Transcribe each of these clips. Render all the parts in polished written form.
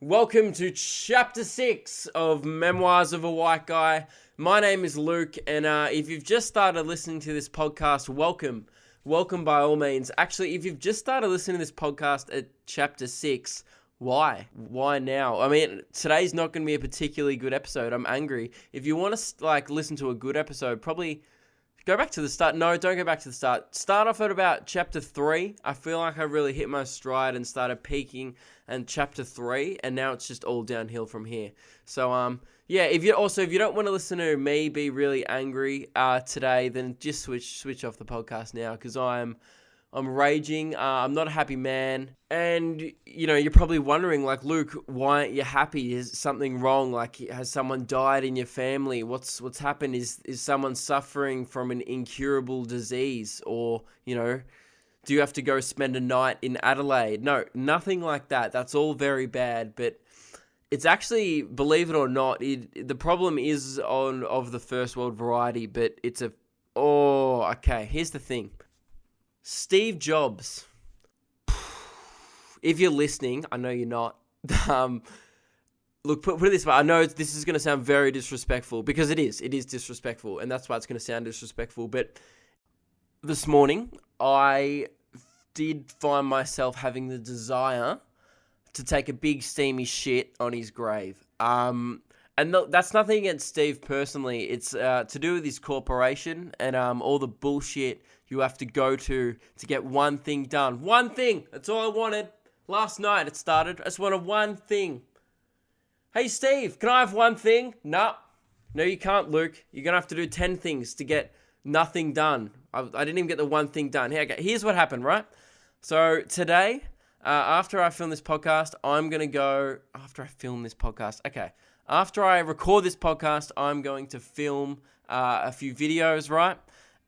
Welcome to Chapter 6 of Memoirs of a White Guy. My name is Luke, and if you've just started listening to this podcast, welcome. Welcome by all means. Actually, if you've just started listening to this podcast at Chapter 6, why? Why now? I mean, today's not going to be a particularly good episode. I'm angry. If you want to listen to a good episode, probably go back to the start. No, don't go back to the start. Start off at about Chapter 3. I feel like I really hit my stride and started peaking in Chapter 3, and now it's just all downhill from here. So, yeah, if you don't want to listen to me be really angry today, then just switch off the podcast now, because I'm raging. I'm not a happy man. And, you're probably wondering, Luke, why aren't you happy? Is something wrong? Has someone died in your family? What's happened? Is someone suffering from an incurable disease? Or, do you have to go spend a night in Adelaide? No, nothing like that. That's all very bad. But it's actually, believe it or not, the problem is of the first world variety, but it's okay, here's the thing. Steve Jobs, if you're listening, I know you're not, look, put it this way, I know this is going to sound very disrespectful, because it is disrespectful, and that's why it's going to sound disrespectful, but this morning, I did find myself having the desire to take a big steamy shit on his grave. And that's nothing against Steve personally. It's to do with his corporation and all the bullshit you have to go to get one thing done. One thing! That's all I wanted. Last night it started. I just wanted one thing. Hey Steve, can I have one thing? No, you can't, Luke. You're going to have to do 10 things to get nothing done. I didn't even get the one thing done. Here's what happened, right? So today, after I film this podcast, after I record this podcast, I'm going to film a few videos, right?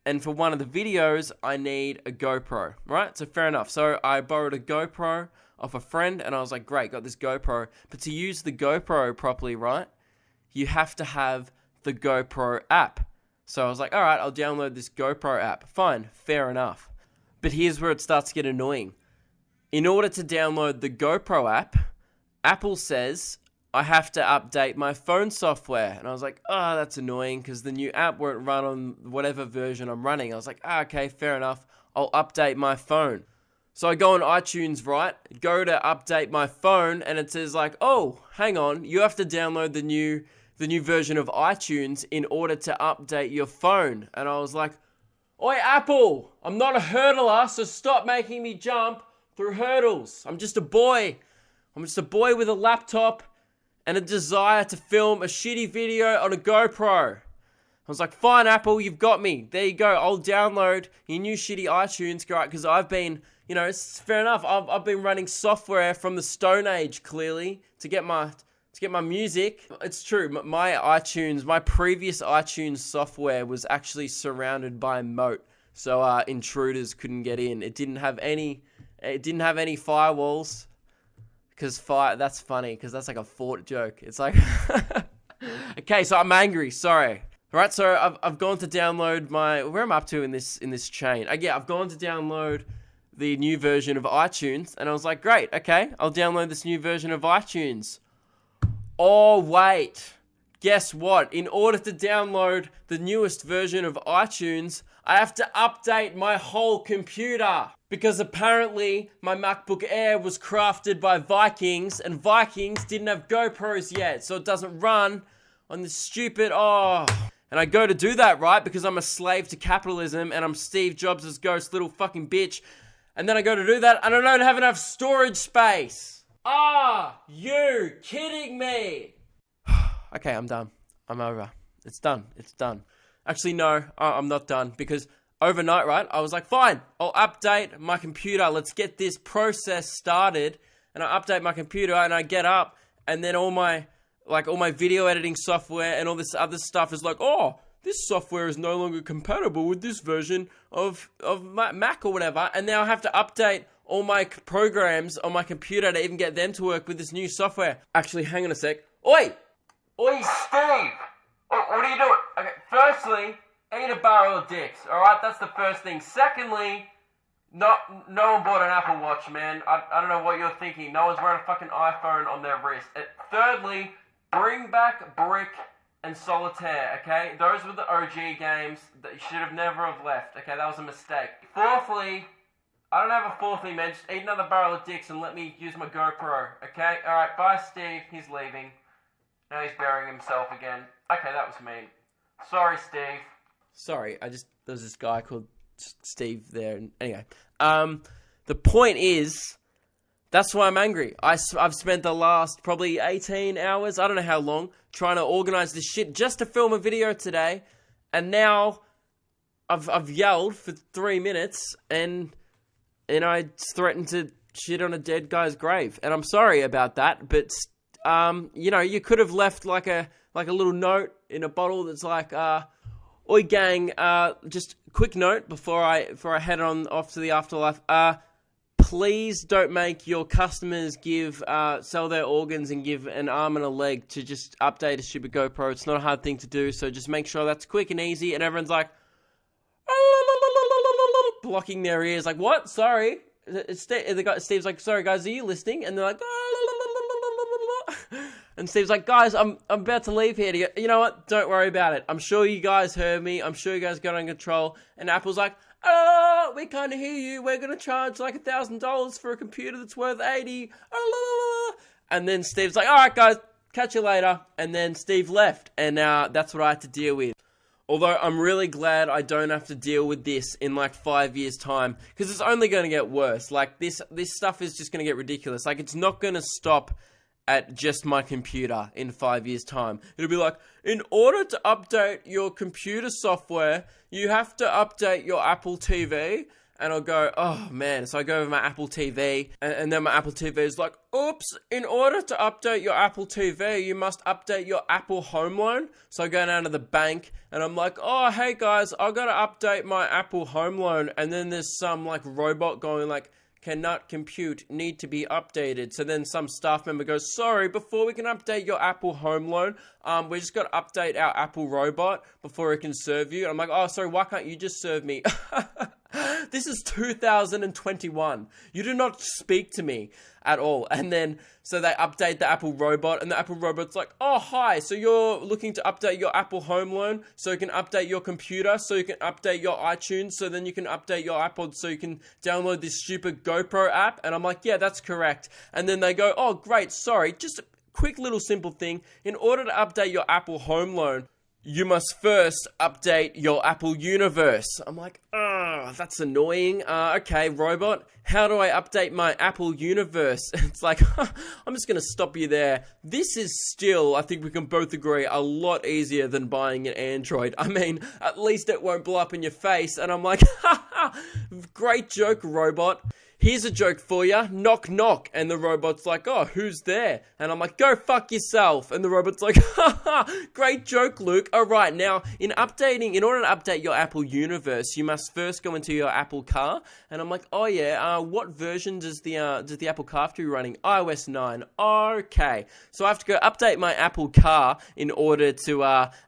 And for one of the videos, I need a GoPro, right? So fair enough. So I borrowed a GoPro off a friend, and I was like, great, got this GoPro. But to use the GoPro properly, right, you have to have the GoPro app. So I was like, all right, I'll download this GoPro app. Fine, fair enough. But here's where it starts to get annoying. In order to download the GoPro app, Apple says I have to update my phone software. And I was like, that's annoying, because the new app won't run on whatever version I'm running. I was like, okay, fair enough. I'll update my phone. So I go on iTunes, right? Go to update my phone, and it says oh, hang on, you have to download the new version of iTunes in order to update your phone. And I was like, oi, Apple, I'm not a hurdler, so stop making me jump through hurdles. I'm just a boy. I'm just a boy with a laptop and a desire to film a shitty video on a GoPro. I was like, fine, Apple, you've got me. There you go. I'll download your new shitty iTunes, because I've been, it's fair enough. I've been running software from the Stone Age, clearly, to get my music. It's true. My previous iTunes software was actually surrounded by moat, so intruders couldn't get in. It didn't have any firewalls. Because that's funny, because that's like a fort joke. It's like, okay, so I'm angry, sorry. All right, so I've gone to download where am I up to in this chain? I've gone to download the new version of iTunes, and I was like, great, okay, I'll download this new version of iTunes. Oh, wait, guess what? In order to download the newest version of iTunes, I have to update my whole computer. Because apparently my MacBook Air was crafted by Vikings, and Vikings didn't have GoPros yet, so it doesn't run on this stupid, And I go to do that, right, because I'm a slave to capitalism, and I'm Steve Jobs' ghost little fucking bitch. And then I go to do that, and I don't have enough storage space. Are you kidding me? Okay, I'm done. I'm over. It's done. Actually, no, I'm not done, because overnight, right, I was like, fine, I'll update my computer. Let's get this process started. And I update my computer, and I get up, and then all my video editing software and all this other stuff is like, this software is no longer compatible with this version of my Mac or whatever. And now I have to update all my programs on my computer to even get them to work with this new software. Actually, hang on a sec. Oi, Steve. What are you doing? Okay, firstly, eat a barrel of dicks, alright? That's the first thing. Secondly, No one bought an Apple Watch, man. I don't know what you're thinking. No one's wearing a fucking iPhone on their wrist. Thirdly, bring back Brick and Solitaire, okay? Those were the OG games that you should have never have left, okay? That was a mistake. Fourthly, I don't have a fourthly, man. Just eat another barrel of dicks and let me use my GoPro, okay? Alright, bye, Steve. He's leaving. Now he's burying himself again. Okay, that was mean. Sorry, Steve. Sorry, there's this guy called Steve there. Anyway, the point is, that's why I'm angry. I've spent the last probably 18 hours, I don't know how long, trying to organize this shit just to film a video today, and now I've yelled for 3 minutes, and I threatened to shit on a dead guy's grave, and I'm sorry about that, but you could have left like a little note in a bottle that's like, oi gang, just quick note before I head off to the afterlife. Please don't make your customers sell their organs and give an arm and a leg to just update a stupid GoPro. It's not a hard thing to do, so just make sure that's quick and easy. And everyone's like, blocking their ears, like, what? Sorry. Steve's like, sorry guys, are you listening? And they're like, and Steve's like, guys, I'm about to leave here. You know what? Don't worry about it. I'm sure you guys heard me. I'm sure you guys got on control. And Apple's like, oh, we can't hear you. We're going to charge like $1,000 for a computer that's worth 80. And then Steve's like, all right, guys, catch you later. And then Steve left. And that's what I had to deal with. Although I'm really glad I don't have to deal with this in like 5 years' time. Because it's only going to get worse. Like this stuff is just going to get ridiculous. Like it's not going to stop at just my computer in 5 years' time. It'll be like, in order to update your computer software, you have to update your Apple TV. And I'll go, oh man. So I go over my Apple TV, and then my Apple TV is like, oops, in order to update your Apple TV, you must update your Apple home loan. So I go down to the bank, and I'm like, oh, hey guys, I've got to update my Apple home loan. And then there's some like robot going like, cannot compute, need to be updated. So then some staff member goes, sorry, before we can update your Apple home loan, we just got to update our Apple robot before it can serve you. And I'm like, oh, sorry, why can't you just serve me? This is 2021. You do not speak to me at all. And then, so they update the Apple robot, and the Apple robot's like, oh, hi, so you're looking to update your Apple home loan so you can update your computer, so you can update your iTunes, so then you can update your iPod, so you can download this stupid GoPro app. And I'm like, yeah, that's correct. And then they go, oh, great, sorry, just a quick little simple thing. In order to update your Apple home loan, you must first update your Apple universe. I'm like, that's annoying. Okay, robot, how do I update my Apple universe? It's like, I'm just going to stop you there. This is still, I think we can both agree, a lot easier than buying an Android. I mean, at least it won't blow up in your face. And I'm like, great joke, robot. Here's a joke for ya. Knock, knock. And the robot's like, oh, who's there? And I'm like, go fuck yourself. And the robot's like, great joke, Luke. All right, now, in order to update your Apple universe, you must first go into your Apple car. And I'm like, oh yeah, what version does the Apple car have to be running? iOS 9. Okay. So I have to go update my Apple car in order to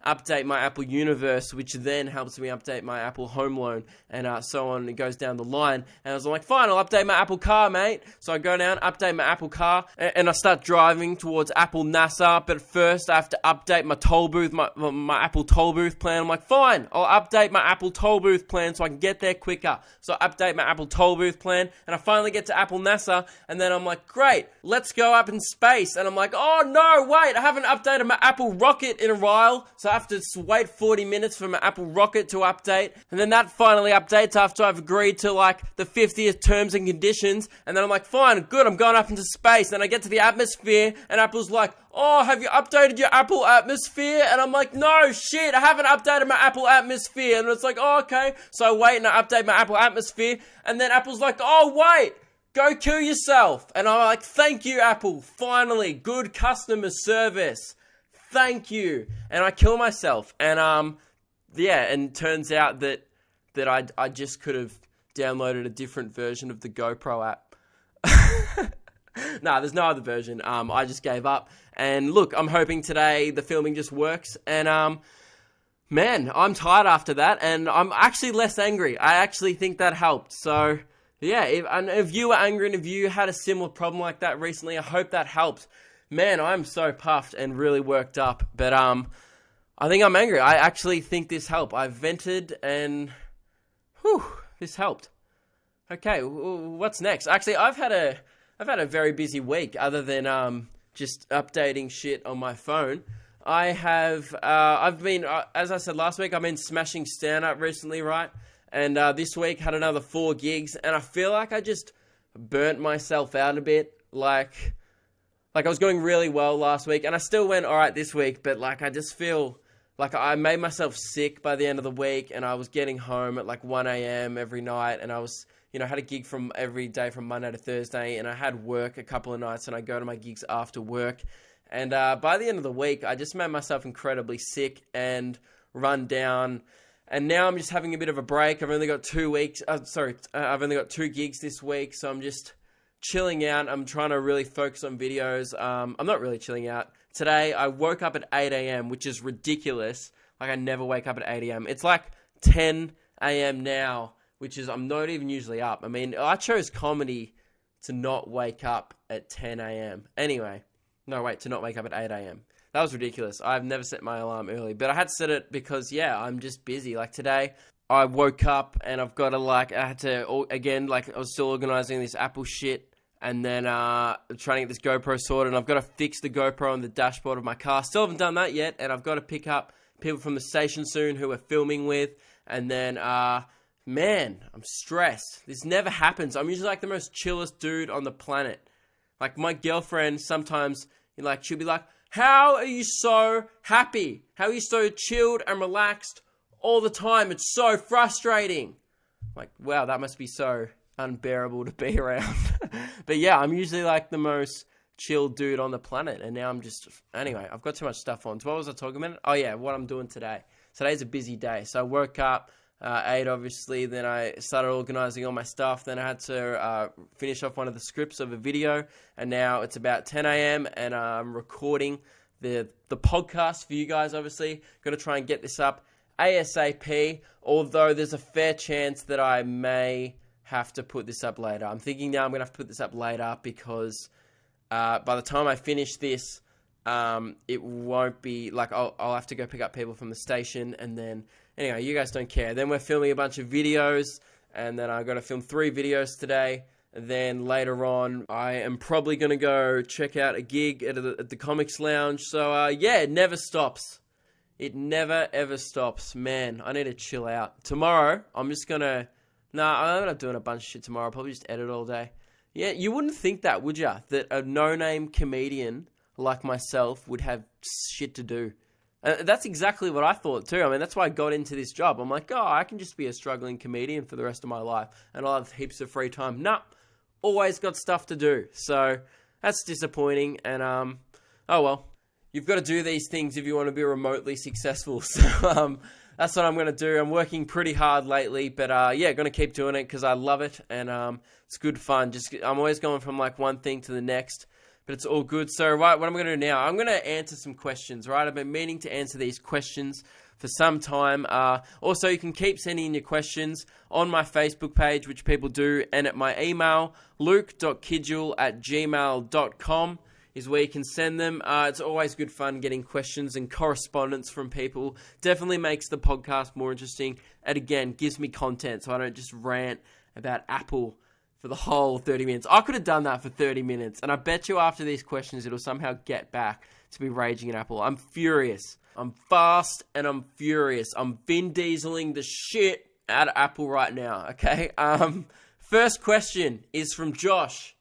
update my Apple universe, which then helps me update my Apple home loan, and so on. It goes down the line. And I was like, fine, I'll update my Apple car, mate. So I go down, update my Apple car, and I start driving towards Apple NASA. But first, I have to update my toll booth, my Apple toll booth plan. I'm like, fine, I'll update my Apple toll booth plan so I can get there quicker. So I update my Apple toll booth plan, and I finally get to Apple NASA, and then I'm like, great, let's go up in space. And I'm like, oh no, wait, I haven't updated my Apple rocket in a while, so I have to wait 40 minutes for my Apple rocket to update. And then that finally updates after I've agreed to like the 50th terms and conditions, and then I'm like, fine, good, I'm going up into space. And I get to the atmosphere, and Apple's like, oh, have you updated your Apple atmosphere? And I'm like, no, shit, I haven't updated my Apple atmosphere. And it's like, oh, okay. So I wait and I update my Apple atmosphere, and then Apple's like, oh, wait, go kill yourself. And I'm like, thank you, Apple, finally, good customer service, thank you. And I kill myself, and yeah, and turns out that I just could have downloaded a different version of the GoPro app. Nah, there's no other version. I just gave up. And look, I'm hoping today the filming just works. And man, I'm tired after that, and I'm actually less angry. I actually think that helped. So Yeah, if you were angry and if you had a similar problem like that recently, I hope that helped. Man, I'm so puffed and really worked up, but I think I'm angry. I actually think this helped. I vented and this helped. Okay, what's next? Actually, I've had a very busy week. Other than just updating shit on my phone, I've been as I said last week, I've been smashing stand up recently, right? And this week had another 4 gigs, and I feel like I just burnt myself out a bit. Like I was going really well last week, and I still went all right this week, but like I just feel like I made myself sick by the end of the week, and I was getting home at like 1 a.m. every night, and I was, had a gig from every day from Monday to Thursday, and I had work a couple of nights, and I go to my gigs after work. And by the end of the week, I just made myself incredibly sick and run down. And now I'm just having a bit of a break. I've only got 2 weeks. I've only got 2 gigs this week, so I'm just chilling out. I'm trying to really focus on videos. I'm not really chilling out. Today, I woke up at 8 a.m., which is ridiculous. Like, I never wake up at 8 a.m. It's like 10 a.m. now, which is, I'm not even usually up. I mean, I chose comedy to not wake up at 10 a.m. Anyway, no, wait, to not wake up at 8 a.m. That was ridiculous. I've never set my alarm early, but I had to set it because, I'm just busy. Like today, I woke up and I've got to I had to, again, I was still organizing this Apple shit and then trying to get this GoPro sorted, and I've got to fix the GoPro on the dashboard of my car. Still haven't done that yet, and I've got to pick up people from the station soon who we're filming with, and then, man, I'm stressed. This never happens. I'm usually like the most chillest dude on the planet. Like my girlfriend sometimes, she'll be like, how are you so happy? How are you so chilled and relaxed all the time? It's so frustrating. Like, wow, that must be so unbearable to be around. But yeah, I'm usually like the most chill dude on the planet. And now I'm just, anyway, I've got too much stuff on. So what was I talking about? Oh yeah, what I'm doing today. Today's a busy day. So I woke up, ate obviously, then I started organizing all my stuff, then I had to finish off one of the scripts of a video, and now it's about 10 a.m. and I'm recording the podcast for you guys, obviously. Got to try and get this up ASAP, although there's a fair chance that I may have to put this up later. I'm thinking now I'm going to have to put this up later because by the time I finish this, it won't be, I'll have to go pick up people from the station, and then anyway, you guys don't care. Then we're filming a bunch of videos, and then I've got to film 3 videos today. Then later on, I am probably going to go check out a gig at the Comics Lounge. So, it never stops. It never, ever stops. Man, I need to chill out. Tomorrow, I'm just going to... I'm not doing a bunch of shit tomorrow. I'll probably just edit all day. Yeah, you wouldn't think that, would ya? That a no-name comedian like myself would have shit to do. That's exactly what I thought too. I mean, that's why I got into this job. I'm like, I can just be a struggling comedian for the rest of my life and I'll have heaps of free time. Nah, always got stuff to do. So that's disappointing. And, oh well, you've got to do these things if you want to be remotely successful. So, that's what I'm going to do. I'm working pretty hard lately, but, going to keep doing it because I love it. And, it's good fun. I'm always going from one thing to the next. But it's all good. So, right, what I'm going to do now, I'm going to answer some questions, right? I've been meaning to answer these questions for some time. Also, you can keep sending in your questions on my Facebook page, which people do, and at my email, luke.kidgell@gmail.com is where you can send them. It's always good fun getting questions and correspondence from people. Definitely makes the podcast more interesting. And again, gives me content so I don't just rant about Apple for the whole 30 minutes. I could have done that for 30 minutes, and I bet you after these questions, it'll somehow get back to be raging at Apple. I'm furious. I'm fast, and I'm furious. I'm Vin Dieseling the shit out of Apple right now, okay? First question is from Josh,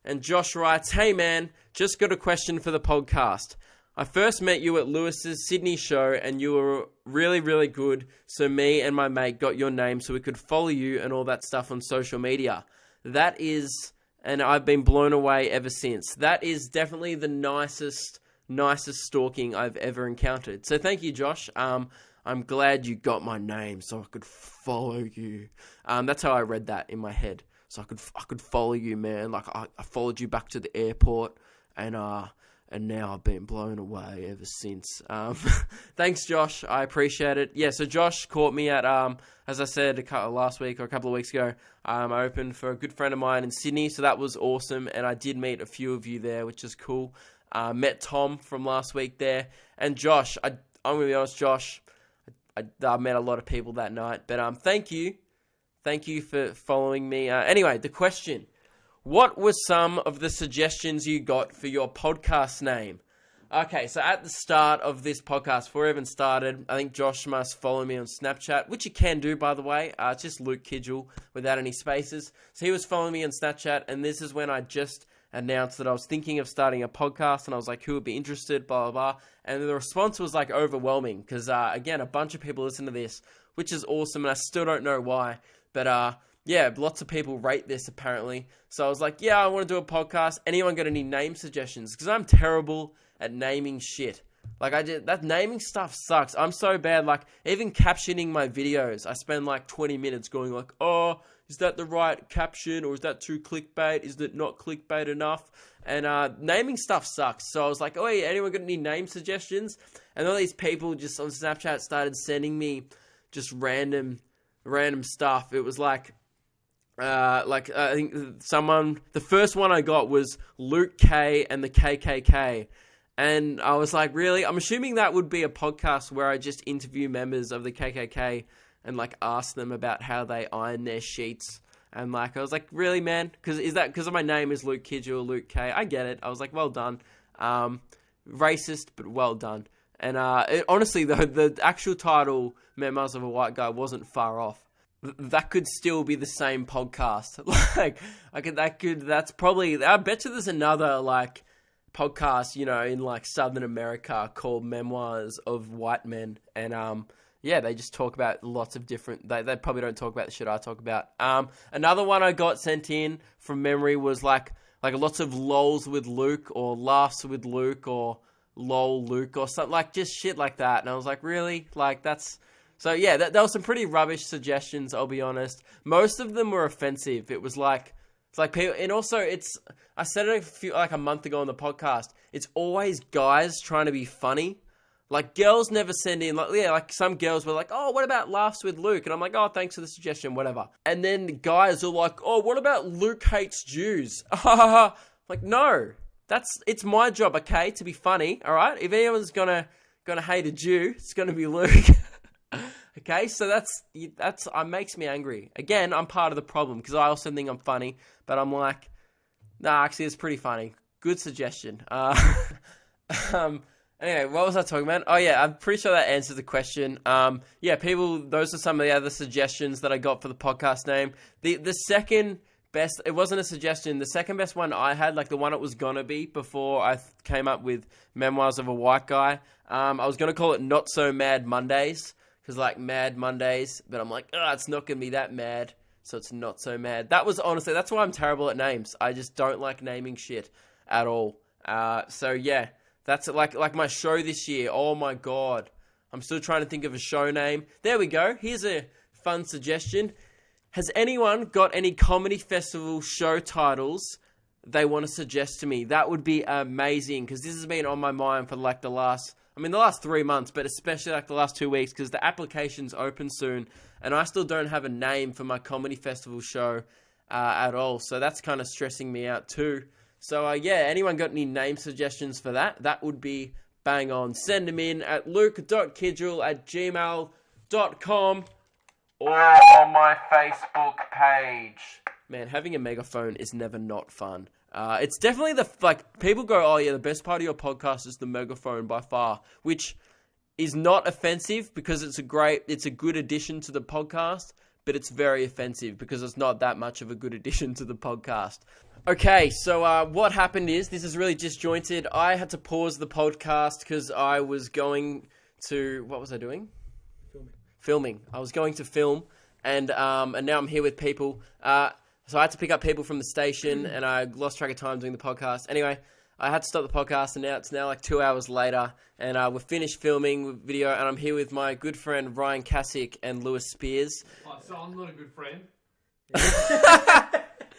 and Josh writes, hey man, just got a question for the podcast. I first met you at Lewis's Sydney show, and you were really, really good, so me and my mate got your name so we could follow you and all that stuff on social media. That is, and I've been blown away ever since. That is definitely the nicest stalking I've ever encountered. So thank you, Josh. I'm glad you got my name so I could follow you. That's how I read that in my head. So I could follow you, man. I followed you back to the airport, and And now I've been blown away ever since. Thanks, Josh. I appreciate it. Yeah, so Josh caught me at, as I said last week or a couple of weeks ago, I opened for a good friend of mine in Sydney, so that was awesome. And I did meet a few of you there, which is cool. Met Tom from last week there. And Josh, I'm going to be honest, Josh, I met a lot of people that night. But thank you. Thank you for following me. Anyway, the question. What were some of the suggestions you got for your podcast name? Okay, so at the start of this podcast, before I even started, I think Josh must follow me on Snapchat, which you can do, by the way. It's just Luke Kidgell without any spaces. So he was following me on Snapchat, and this is when I just announced that I was thinking of starting a podcast, and I was like, who would be interested, blah, blah, blah. And the response was like overwhelming, because again, a bunch of people listen to this, which is awesome, and I still don't know why. But yeah, lots of people rate this apparently. So I was like, yeah, I want to do a podcast. Anyone got any name suggestions? Because I'm terrible at naming shit. Like that naming stuff sucks. I'm so bad. Like even captioning my videos, I spend like 20 minutes going like, oh, is that the right caption or is that too clickbait? Is it not clickbait enough? And naming stuff sucks. So I was like, oh yeah, anyone got any name suggestions? And all these people just on Snapchat started sending me just random stuff. It was like I think the first one I got was Luke K and the KKK. And I was like, really? I'm assuming that would be a podcast where I just interview members of the KKK and like ask them about how they iron their sheets. And like, I was like, really, man? Because my name is Luke Kidgell or Luke K. I get it. I was like, well done. Racist, but well done. And honestly, though, the actual title, Memoirs of a White Guy, wasn't far off. That could still be the same podcast. That's probably, I bet you there's another like podcast, in like Southern America called Memoirs of White Men. And yeah, they just talk about lots of different, they probably don't talk about the shit I talk about. Another one I got sent in from memory was like lots of lols with Luke or laughs with Luke or lol Luke or something, like just shit like that. And I was like, really? Like that's... So yeah, there were some pretty rubbish suggestions, I'll be honest. Most of them were offensive. It's like people, and also I said it a month ago on the podcast. It's always guys trying to be funny. Like girls never send in, like some girls were like, oh, what about laughs with Luke? And I'm like, oh, thanks for the suggestion, whatever. And then the guys are like, oh, what about Luke hates Jews? Like, no, it's my job, okay, to be funny, all right? If anyone's gonna hate a Jew, it's gonna be Luke. Okay, so that's makes me angry. Again, I'm part of the problem because I also think I'm funny, but I'm like, nah, actually, it's pretty funny. Good suggestion. Anyway, what was I talking about? Oh yeah, I'm pretty sure that answers the question. Yeah, those are some of the other suggestions that I got for the podcast name. The second best, it wasn't a suggestion. The second best one I had, like the one it was gonna be before I came up with Memoirs of a White Guy. I was gonna call it Not So Mad Mondays. Because like Mad Mondays, but I'm like, it's not going to be that mad, so it's not so mad. That's why I'm terrible at names. I just don't like naming shit at all. So yeah, that's like my show this year. Oh my God. I'm still trying to think of a show name. There we go. Here's a fun suggestion. Has anyone got any comedy festival show titles they want to suggest to me? That would be amazing, because this has been on my mind for like the last 3 months, but especially like the last 2 weeks, because the application's open soon, and I still don't have a name for my comedy festival show at all. So that's kind of stressing me out too. So yeah, anyone got any name suggestions for that? That would be bang on. Send them in at luke.kidgell@gmail.com or on my Facebook page. Man, having a megaphone is never not fun. It's definitely people go, oh yeah, the best part of your podcast is the megaphone by far, which is not offensive because it's a good addition to the podcast, but it's very offensive because it's not that much of a good addition to the podcast. Okay, so what happened is, this is really disjointed. I had to pause the podcast because I was going to, what was I doing? Filming. I was going to film, and now I'm here with people. So I had to pick up people from the station, and I lost track of time doing the podcast. Anyway, I had to stop the podcast, and it's now like 2 hours later, and we're finished filming video, and I'm here with my good friend Ryan Cacic and Lewis Spears. Oh, so I'm not a good friend?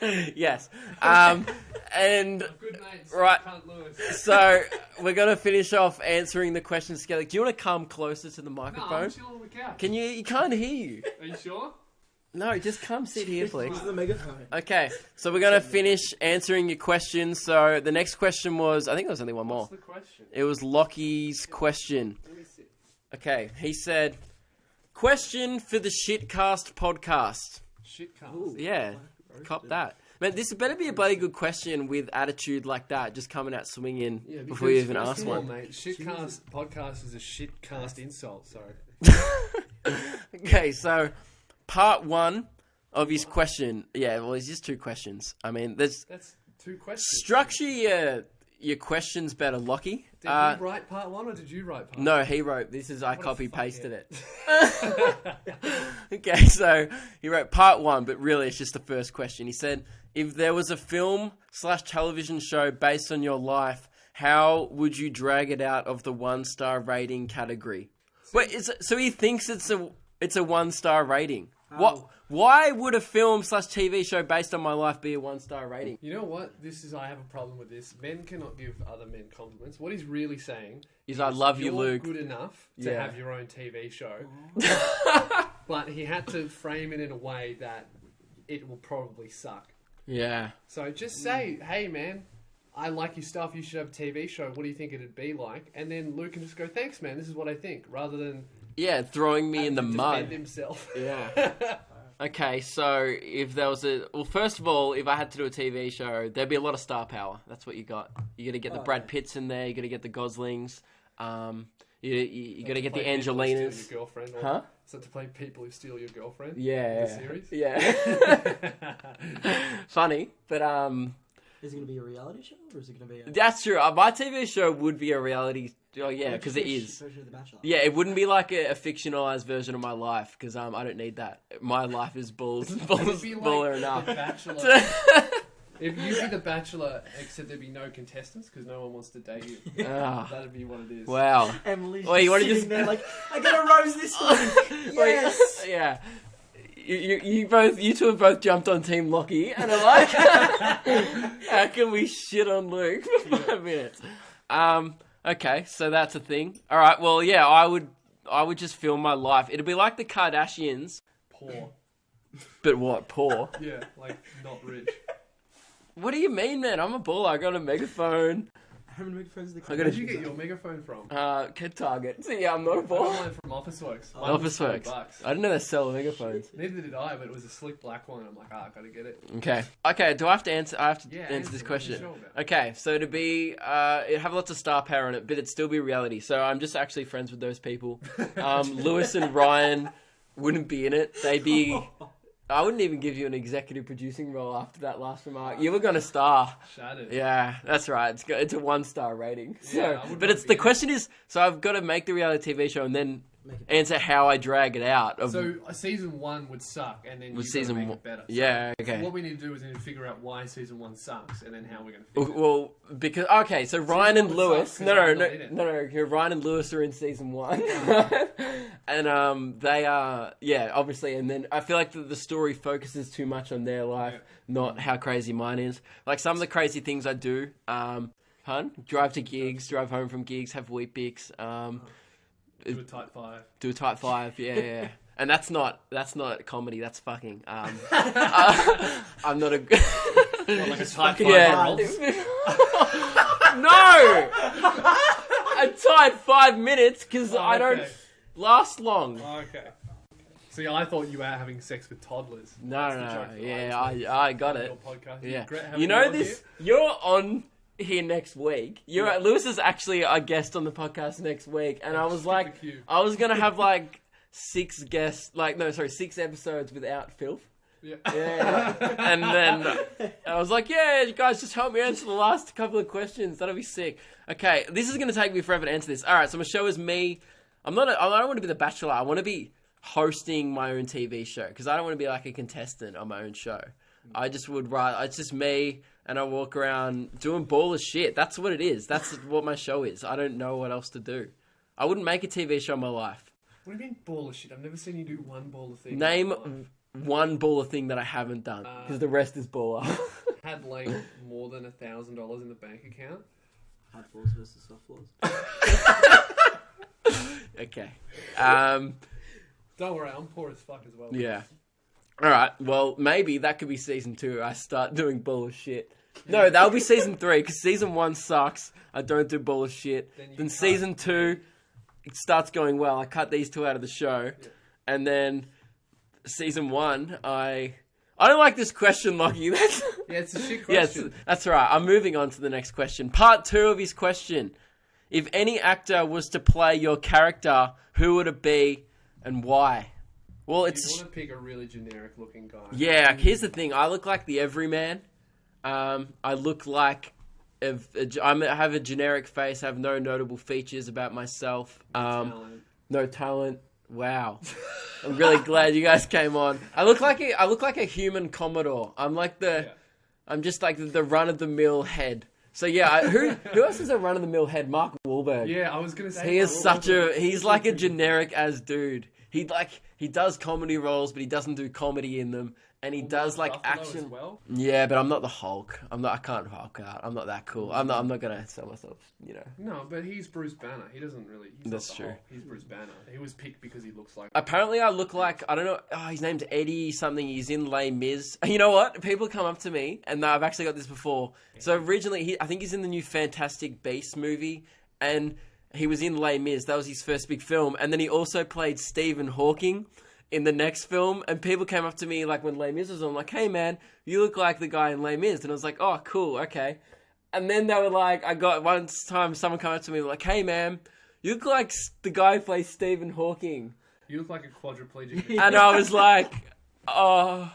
Yes. And Good mates. right. Cunt Lewis. So we're gonna finish off answering the questions together. Do you want to come closer to the No, microphone? I'm chilling on the couch. Can you? You can't hear you. Are you sure? No, just come sit here, please. Use the megaphone. Okay, so we're gonna finish answering your questions. So the next question was, I think there was only one more. What's the question? It was Lockie's question. Let me see. Okay, he said, question for the Shitcast podcast. Shitcast. Yeah, cop that. Man, this better be a bloody good question with attitude like that, just coming out swinging before you even first ask of all, one. mate, shitcast podcast is a shitcast insult. Sorry. Okay, so part one of his question. Yeah, well, it's just two questions. I mean, there's That's two questions. structure your questions better, Lockie. Did you write part one or did you write part one? No, he wrote. This is I What a copy pasted fuckhead. it. Okay, so he wrote part one, but really it's just the first question. He said, if there was a film/television show based on your life, how would you drag it out of the 1-star rating category? Wait, so he thinks it's a 1-star rating. What? Why would a film/TV show based on my life be a 1-star rating? You know what? I have a problem with this. Men cannot give other men compliments. What he's really saying Is I love you, you're Luke. good enough to Yeah. have your own TV show. But he had to frame it in a way that it will probably suck. Yeah. So just say, hey man, I like your stuff, you should have a TV show, what do you think it'd be like? And then Luke can just go, thanks man, this is what I think, rather than Yeah, throwing me in the having to mud. defend himself. Yeah. Okay, so if there was first of all, if I had to do a TV show, there'd be a lot of star power. That's what you got. You got to get the Brad Pitts in there. You got to get the Goslings. You got to get the Angelinas. Your girlfriend, or Huh? So to play people who steal your girlfriend. Yeah. In the series. Yeah. Funny, but Is it going to be a reality show or is it going to be a... that's true. My TV show would be a reality. Oh yeah, because it is. Version of The Bachelor. Yeah, it wouldn't be like a fictionalized version of my life because I don't need that. My life is balls It'd be like baller The enough. Bachelor. If you be the Bachelor, except there'd be no contestants because no one wants to date you. Ah, That'd be what it is. wow. Emily's Well, you just wanna sitting just- there like, I get a rose this week. Yes. Yeah. You two have both jumped on Team Lockie and are like, how can we shit on Luke for 5 minutes? Okay, so that's a thing. All right, well, yeah, I would just film my life. It'd be like the Kardashians, Poor. but what? Poor. Yeah, like not rich. What do you mean, man? I'm a baller. I got a megaphone. How many megaphones do they I gotta- Where'd you get your megaphone from? Kid Target. So yeah, I'm not a I got baller. mine from Officeworks. Mine was Officeworks. $20. I didn't know they sell megaphones. Neither did I, but it was a slick black one. I'm like, I gotta get it. Okay. Do I have to answer? I have to Yeah, answer this answer it. question. What's the show about? Okay, so to be, it'd have lots of star power in it, but it'd still be reality. So I'm just actually friends with those people. Lewis and Ryan wouldn't be in it. They'd be. I wouldn't even give you an executive producing role after that last remark. You were gonna star. Shattered. Yeah, that's right. It's a 1-star rating. So, Yeah, I would but not it's be the in it. question is, so I've got to make the reality TV show and then Make it answer how I drag it out. Of, So season 1 would suck, and then you with gotta season make one. it better. Yeah. So Okay. what we need to do is we need to figure out why season 1 sucks, and then how we're gonna fix it. Well, because okay, so Ryan and one would Lewis. suck, 'cause No, I'm not in it. no. Ryan and Lewis are in season 1, and they are obviously. And then I feel like the story focuses too much on their life, not how crazy mine is. Like some of the crazy things I do, drive to gigs, drive home from gigs, have wheat bix, Do a type 5. do a type 5, yeah. And that's not comedy. That's fucking. I'm not a. Or like a type 5 Yeah. rolls. No! I tied 5 minutes because Oh, I don't okay. last long. Okay. See, I thought you were having sex with toddlers. No, That's the no, joke that yeah, I used to I got make it. on your podcast. Yeah. Regret having You know on this? here? You're on here next week. Lewis is actually a guest on the podcast next week, and I was Skip like, the queue. I was gonna have like 6 episodes without filth. Yeah. Yeah. And then I was like, yeah, you guys just help me answer the last couple of questions. That'll be sick. Okay, this is going to take me forever to answer this. All right, so my show is me. I don't want to be the Bachelor. I want to be hosting my own TV show because I don't want to be like a contestant on my own show. I just would rather, it's just me and I walk around doing baller shit. That's what it is. That's what my show is. I don't know what else to do. I wouldn't make a TV show in my life. What do you mean baller shit? I've never seen you do one baller thing. Name one baller thing that I haven't done because the rest is baller. Had like more than $1,000 in the bank account. Hard floors versus soft floors. Okay. Don't worry, I'm poor as fuck as well. Yeah. All right. Well, maybe that could be season 2. I start doing baller shit. No, that'll be season 3 because season 1 sucks. I don't do baller shit. Then season 2, it starts going well. I cut these 2 out of the show, and then season 1, I don't like this question, Lockie. Yeah, it's a shit question. That's right. I'm moving on to the next question. Part 2 of his question. If any actor was to play your character, who would it be and why? Well, You want to pick a really generic looking guy. Yeah, here's the thing. I look like the everyman. I look like... I have a generic face. I have no notable features about myself. No talent. Wow. I'm really glad you guys came on. I look like a human Commodore. I'm just like the run of the mill head. So yeah, who else is a run of the mill head? Mark Wahlberg. Yeah, I was gonna say he's like a generic as dude. He does comedy roles, but he doesn't do comedy in them. And he does like action. As well? Yeah, but I'm not the Hulk. I can't Hulk out. I'm not that cool. I'm not gonna sell myself. No, but he's Bruce Banner. He doesn't really. That's true. Hulk. He's Bruce Banner. He was picked because he looks like. Apparently, I look like I don't know. Oh, his name's Eddie something. He's in Les Mis. You know what? People come up to me, and I've actually got this before. So originally, I think he's in the new Fantastic Beasts movie, and he was in Les Mis. That was his first big film, and then he also played Stephen Hawking in the next film, and people came up to me like when Les Mis was on, like, "Hey man, you look like the guy in Les Mis," and I was like, "Oh, cool, okay." And then they were like, I got one time someone came up to me like, "Hey man, you look like the guy who plays Stephen Hawking." You look like a quadriplegic. And I was like, "Oh,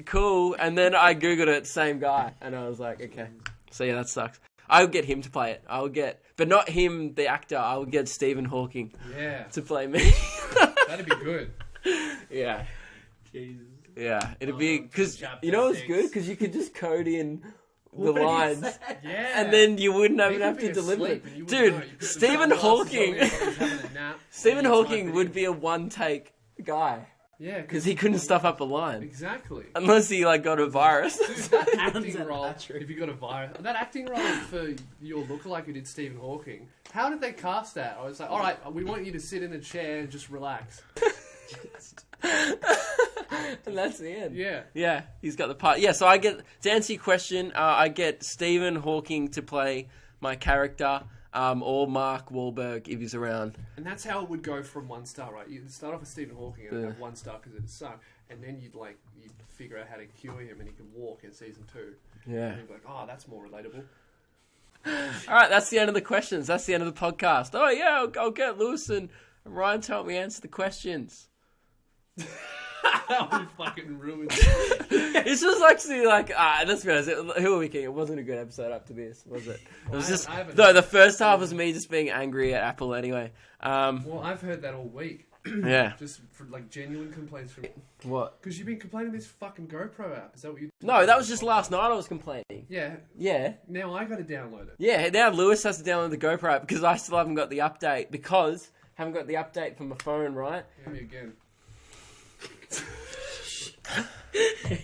cool." And then I googled it, same guy, and I was like, "Okay." So yeah, that sucks. I would get him to play it. But not him, the actor. I would get Stephen Hawking. To play me. That'd be good. Yeah. Jesus. Yeah, it'd be because you know what's good because you could just code in the lines, and then you wouldn't even have to deliver it. Dude, Stephen Hawking. Stephen Hawking would be a one-take guy. Yeah, because he couldn't stuff up a line. Exactly. Unless he got a virus. Dude, that acting role, if you got a virus, that acting role for your lookalike who did Stephen Hawking, how did they cast that? I was like, all right, we want you to sit in a chair and just relax. And that's the end. Yeah, he's got the part. Yeah, so I get to answer your question. I get Stephen Hawking to play my character, or Mark Wahlberg if he's around. And that's how it would go from 1 star, right? You'd start off with Stephen Hawking and have 1 star because it sucked, and then you'd figure out how to cure him and he could walk in season 2. Yeah, and you'd be like, oh, that's more relatable. All right, that's the end of the questions. That's the end of the podcast. Oh yeah, I'll get Lewis and Ryan to help me answer the questions. That would fucking ruin This was actually let's be honest, who are we kidding? It wasn't a good episode up to this, was it? It was the first half was me just being angry at Apple anyway. Well, I've heard that all week. Yeah. Just for genuine complaints from... What? Because you've been complaining this fucking GoPro app. Is that what you... No, that was just last night I was complaining. Yeah. Now I got to download it. Yeah, now Lewis has to download the GoPro app because I still haven't got the update haven't got the update for my phone, right? Hear me again.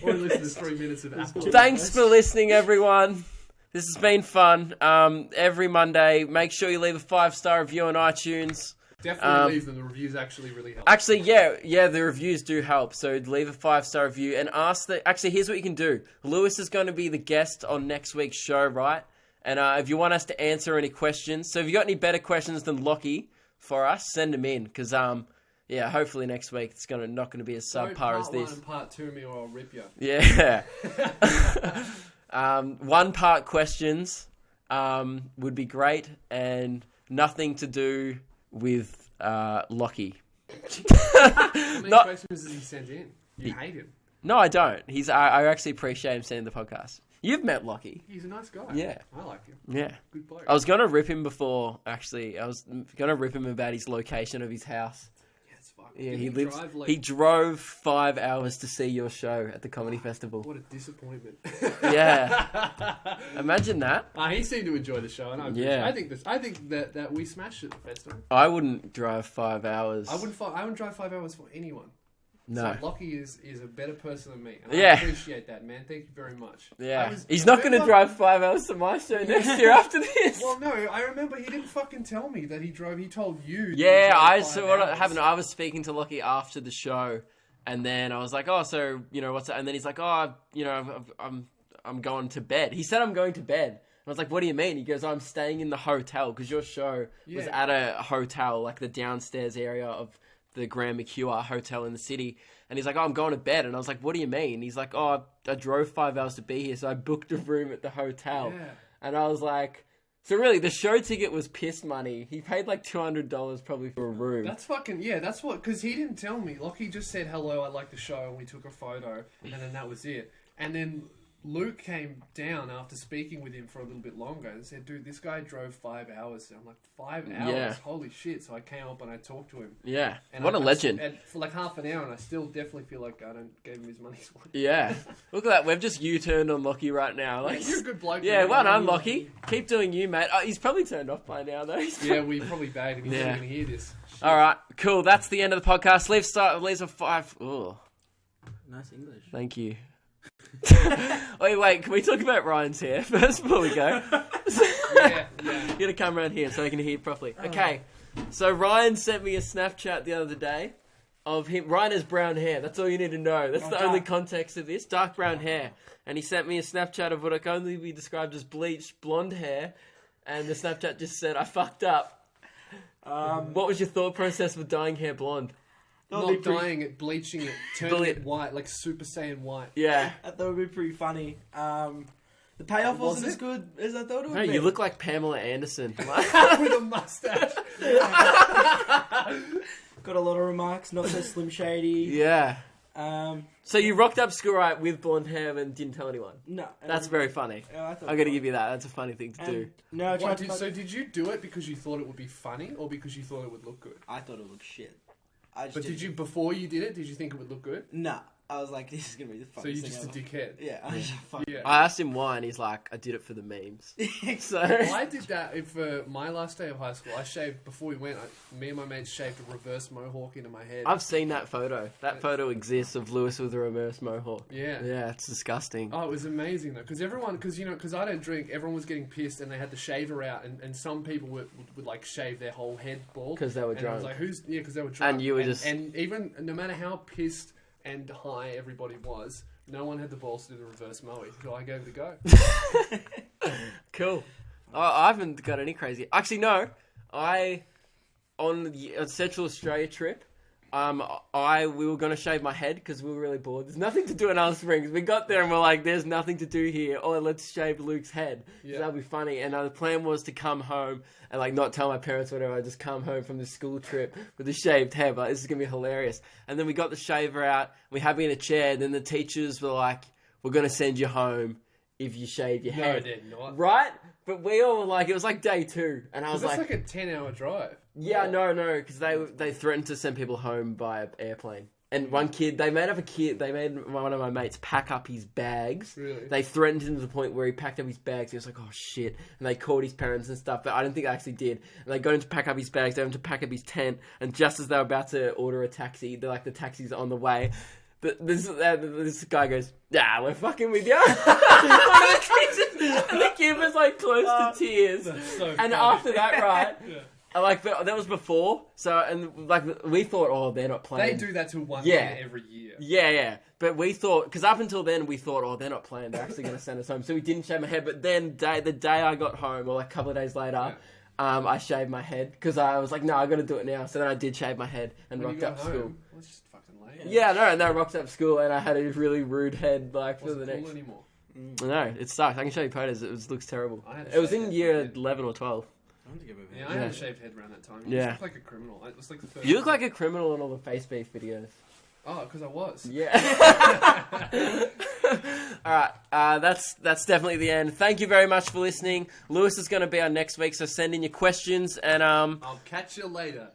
Or listen to 3 minutes of Apple. Thanks for listening, everyone. This has been fun. Every Monday, make sure you leave a 5-star review on iTunes. Definitely leave them. The reviews actually really help. Actually, yeah, the reviews do help. So leave a 5-star review and ask Actually, here's what you can do. Lewis is going to be the guest on next week's show, right? And if you want us to answer any questions, so if you got any better questions than Lockie for us, send them in because yeah, hopefully next week it's not going to be as subpar as this. Part 1 and part 2 me or I'll rip you. Yeah. 1-part questions would be great and nothing to do with Lockie. How many questions does he send in? You hate him. No, I don't. I actually appreciate him sending the podcast. You've met Lockie. He's a nice guy. Yeah. I like him. Yeah. Good bloke. I was going to rip him before, actually. I was going to rip him about his location of his house. Yeah, he drove 5 hours to see your show at the comedy festival. What a disappointment! Yeah, imagine that. He seemed to enjoy the show, and I think that we smashed it at the festival. I wouldn't drive 5 hours. I wouldn't drive 5 hours for anyone. No. So Lockie is a better person than me. And Yeah. I appreciate that, man. Thank you very much. Yeah. He's not going to drive 5 hours to my show next year after this. Well, no, I remember he didn't fucking tell me that he drove. He told you. that he Yeah, drove I 5 saw what hours. happened. I was speaking to Lockie after the show, and then I was like, "Oh, so what's that?" And then he's like, "Oh, I'm going to bed." He said, "I'm going to bed." And I was like, "What do you mean?" He goes, "I'm staying in the hotel because your show was Yeah. at a hotel, like the downstairs area of the Grand McHugh hotel in the city." And he's like, "Oh, I'm going to bed." And I was like, "What do you mean?" He's like, "Oh, I drove 5 hours to be here, so I booked a room at the hotel." Yeah. And I was like, so really, the show ticket was piss money. He paid like $200 probably for a room. That's fucking, yeah, that's what, because he didn't tell me. Lockie just said, hello, I like the show, and we took a photo, and then that was it. And then Luke came down after speaking with him for a little bit longer and said, dude, this guy drove 5 hours. And I'm like, 5 hours? Yeah. Holy shit. So I came up and I talked to him. Yeah, And what a a legend. And for like half an hour, and I still definitely feel like I don't gave him his money's worth. Yeah, look at that. We've just U-turned on Lockie right now. Like, You're a good bloke. yeah, man. well done, Lockie. Keep doing you, mate. Oh, he's probably turned off by now, though. Yeah, we probably bagged him. He's Yeah. not going to hear this. Shit. All right, cool. That's the end of the podcast. Leaves a 5. Oh, Nice English. thank you. Wait. Can we talk about Ryan's hair first before we go? Yeah. You gotta come around here so I can hear properly. Okay, so Ryan sent me a Snapchat the other day of him. Ryan has brown hair. That's all you need to know. That's the only context of this. Dark brown hair. And he sent me a Snapchat of what can only be described as bleached blonde hair. And the Snapchat just said, I fucked up. What was your thought process with dyeing hair blonde? Not dyeing it, bleaching it, turning it white, like Super Saiyan white. Yeah. I thought it would be pretty funny. The payoff Was wasn't it? as good as I thought it would Hey, be. you look like Pamela Anderson. With a mustache. Got a lot of remarks, not so Slim Shady. Yeah. Um, So you rocked up school right with blonde hair and didn't tell anyone. no. That's very funny. Yeah, I thought I got to give you that. That's a funny thing to do. No, I tried to So did you do it because you thought it would be funny, or because you thought it would look good? I thought it looked shit. I just But did you, before you did it, did you think it would look good? Nah. I was like, this is going to be the So funniest you're just a thing dickhead. ever. Yeah. I was like, fuck. Yeah. I asked him why, and he's like, I did it for the memes. So I did that for my last day of high school. I shaved, before we went, me and my mates shaved a reverse mohawk into my head. I've seen that photo. That photo exists of Lewis with a reverse mohawk. Yeah. Yeah, it's disgusting. Oh, it was amazing though, because everyone, because I don't drink, everyone was getting pissed and they had the shaver out, and some people would like shave their whole head bald 'Cause they were and I was drunk. like, because they were drunk, And you were just- and even no matter how pissed and high everybody was, no one had the balls to do the reverse mow, so I gave it a go. Cool. I haven't got any crazy. Actually, no. On the Central Australia trip, we were going to shave my head because we were really bored. There's nothing to do in Alice Springs. We got there and we're like, there's nothing to do here. Oh, let's shave Luke's head. Yeah. That'll be funny. And the plan was to come home and like not tell my parents or whatever. I just come home from the school trip with a shaved head. But this is going to be hilarious. And then we got the shaver out. We had me in a chair. And then the teachers were like, we're going to send you home if you shave your No, head. they're not. Right? But we all were like, it was like day 2. And I was That's like, like a 10-hour drive. yeah, no, because they threatened to send people home by airplane. And one kid, they made one of my mates pack up his bags. Really? They threatened him to the point where he packed up his bags. He was like, oh shit. And they called his parents and stuff, but I don't think they actually did. And they got him to pack up his bags, they got him to pack up his tent, and just as they were about to order a taxi, they're like, the taxi's on the way. This guy goes, yeah, we're fucking with you. And the kid was like close to tears. That's so And funny. after that, right, Yeah. like that was before. So and like we thought, oh, they're not playing. They do that to one Yeah. year every year. Yeah. But we thought, because up until then we thought, oh, they're not playing. They're actually going to send us home. So we didn't shave my head. But then the day I got home, or like a couple of days later, I shaved my head because I was like, no, I got to do it now. So then I did shave my head and When you rocked got up home, school. well, it's just fucking late. Yeah, no, and then I rocked up school and I had a really rude head like for Wasn't the cool next. anymore. No, it sucked. I can show you photos. Looks terrible. I had a It was shaved in head. year 11 or 12. I want to give it a Yeah, bit. I had Yeah. a shaved head around that time. Yeah. You look like a criminal. It was like the first You look time. like a criminal in all the face beef videos. Oh, because I was. Yeah. All right. That's definitely the end. Thank you very much for listening. Lewis is going to be on next week, so send in your questions and I'll catch you later.